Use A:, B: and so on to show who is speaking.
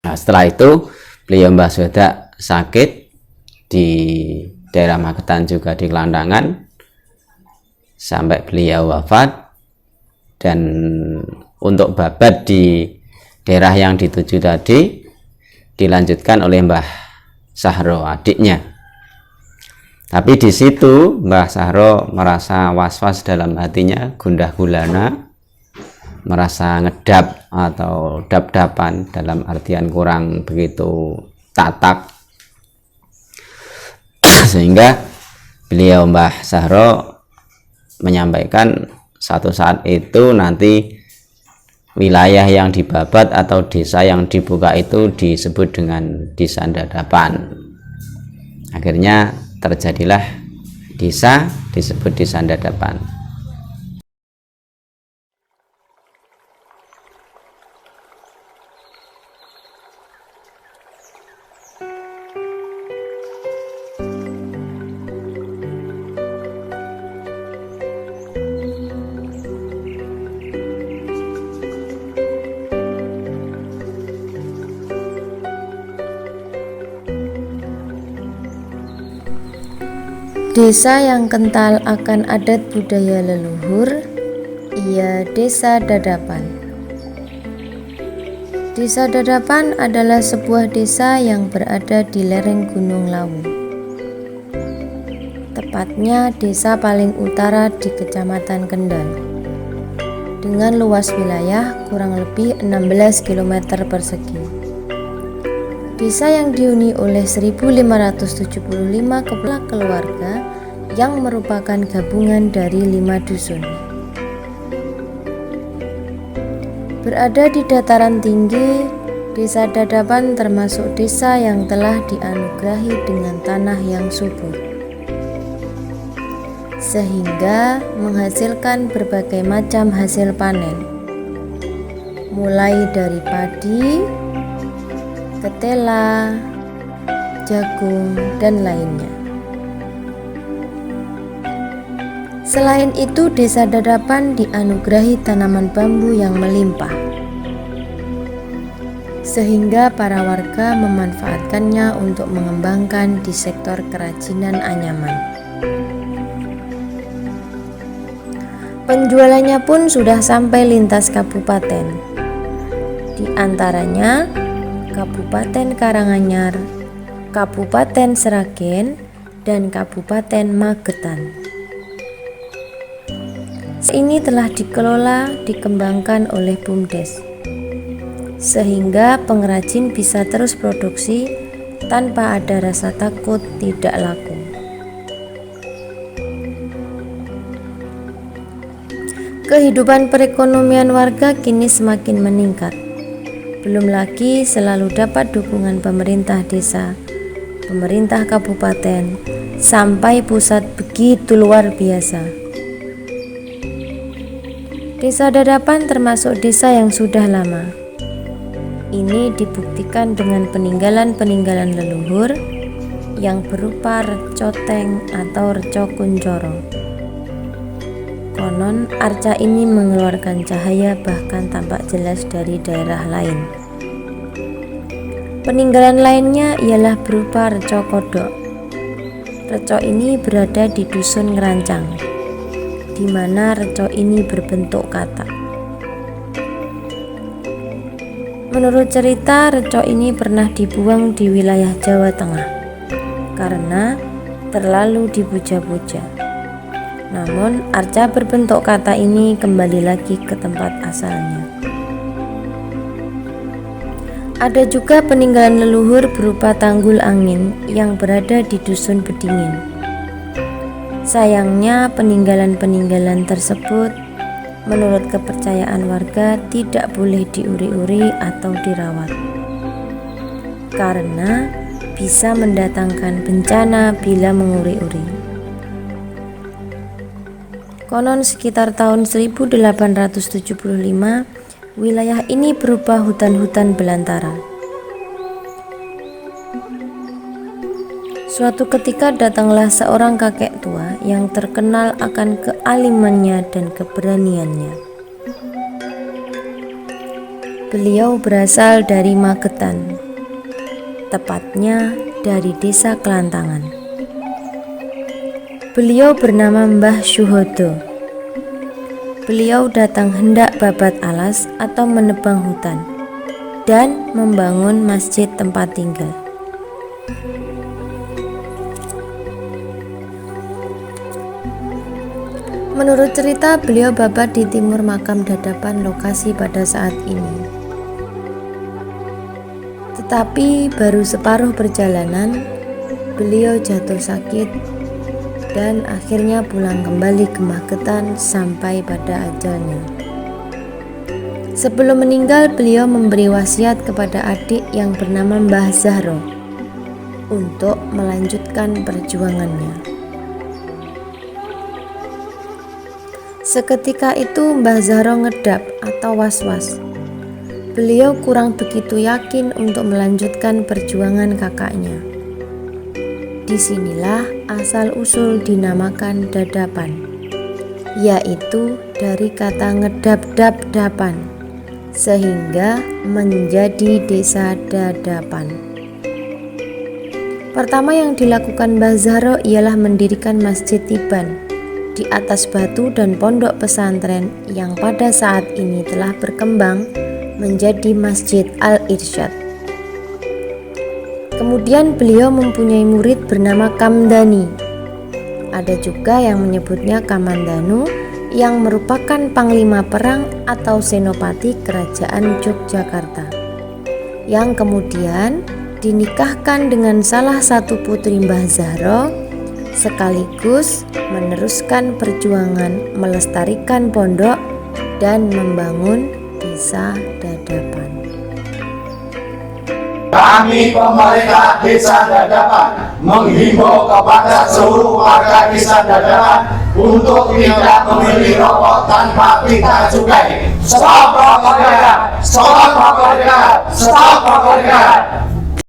A: Nah, setelah itu beliau Mbah Sodak sakit di daerah Magetan juga di Kelantangan sampai beliau wafat. Dan untuk babat di daerah yang dituju tadi dilanjutkan oleh Mbah Sahro, adiknya. Tapi di situ Mbah Sahro merasa was-was dalam hatinya, gundah gulana, merasa ngedap atau dap-dapan, dalam artian kurang begitu tatak, sehingga beliau Mbah Sahro menyampaikan satu saat itu nanti wilayah yang dibabat atau desa yang dibuka itu disebut dengan Desa Dadapan. Akhirnya terjadilah desa disebut Desa Dadapan.
B: Desa yang kental akan adat budaya leluhur, ia Desa Dadapan. Desa Dadapan adalah sebuah desa yang berada di lereng Gunung Lawu. Tepatnya desa paling utara di Kecamatan Kendal, dengan luas wilayah kurang lebih 16 km persegi. Desa yang dihuni oleh 1575 kepala keluarga yang merupakan gabungan dari 5 dusun. Berada di dataran tinggi, Desa Dadapan termasuk desa yang telah dianugerahi dengan tanah yang subur, sehingga menghasilkan berbagai macam hasil panen, mulai dari padi, ketela, jagung, dan lainnya. Selain itu, Desa Dadapan dianugerahi tanaman bambu yang melimpah, sehingga para warga memanfaatkannya untuk mengembangkan di sektor kerajinan anyaman. Penjualannya pun sudah sampai lintas kabupaten, di antaranya Kabupaten Karanganyar, Kabupaten Sragen, dan Kabupaten Magetan. Ini telah dikelola, dikembangkan oleh BUMDes, sehingga pengrajin bisa terus produksi tanpa ada rasa takut tidak laku. Kehidupan perekonomian warga kini semakin meningkat. Belum lagi selalu dapat dukungan pemerintah desa, pemerintah kabupaten, sampai pusat begitu luar biasa. Desa Dadapan termasuk desa yang sudah lama. Ini dibuktikan dengan peninggalan-peninggalan leluhur yang berupa recoteng atau reco kuncoro. Konon arca ini mengeluarkan cahaya bahkan tampak jelas dari daerah lain. Peninggalan lainnya ialah berupa reco kodok. Reco ini berada di dusun Ngerancang, di mana reco ini berbentuk katak. Menurut cerita, reco ini pernah dibuang di wilayah Jawa Tengah karena terlalu dipuja-puja. Namun, arca berbentuk kata ini kembali lagi ke tempat asalnya. Ada juga peninggalan leluhur berupa tanggul angin yang berada di dusun Bedingin. Sayangnya, peninggalan-peninggalan tersebut menurut kepercayaan warga tidak boleh diuri-uri atau dirawat, karena bisa mendatangkan bencana bila menguri-uri. Konon sekitar tahun 1875, wilayah ini berupa hutan-hutan belantara. Suatu ketika datanglah seorang kakek tua yang terkenal akan kealimannya dan keberaniannya. Beliau berasal dari Magetan, tepatnya dari desa Kelantangan. Beliau bernama Mbah Syuhodo. Beliau datang hendak babat alas atau menebang hutan dan membangun masjid tempat tinggal. Menurut cerita, beliau babat di timur makam Dadapan lokasi pada saat ini. Tetapi baru separuh perjalanan, beliau jatuh sakit dan akhirnya pulang kembali ke Magetan sampai pada ajalnya. Sebelum meninggal, beliau memberi wasiat kepada adik yang bernama Mbah Zahro untuk melanjutkan perjuangannya. Seketika itu Mbah Zahro ngedap atau was-was. Beliau kurang begitu yakin untuk melanjutkan perjuangan kakaknya. Disinilah asal-usul dinamakan Dadapan, yaitu dari kata ngedap-dap-dapan, sehingga menjadi desa Dadapan. Pertama yang dilakukan Mbah Zahro ialah mendirikan Masjid Tiban di atas batu dan pondok pesantren yang pada saat ini telah berkembang menjadi Masjid Al-Irsyad. Kemudian beliau mempunyai murid bernama Kamdani. Ada juga yang menyebutnya Kamandanu yang merupakan panglima perang atau senopati kerajaan Yogyakarta, yang kemudian dinikahkan dengan salah satu putri Mbah Zahro, sekaligus meneruskan perjuangan melestarikan pondok dan membangun desa Dadapan.
C: Kami pemerintah desa Dadapan menghimbau kepada seluruh warga desa Dadapan untuk tidak membeli rokok tanpa pita cukai. Stop rokok legal! Stop rokok legal! Stop rokok legal!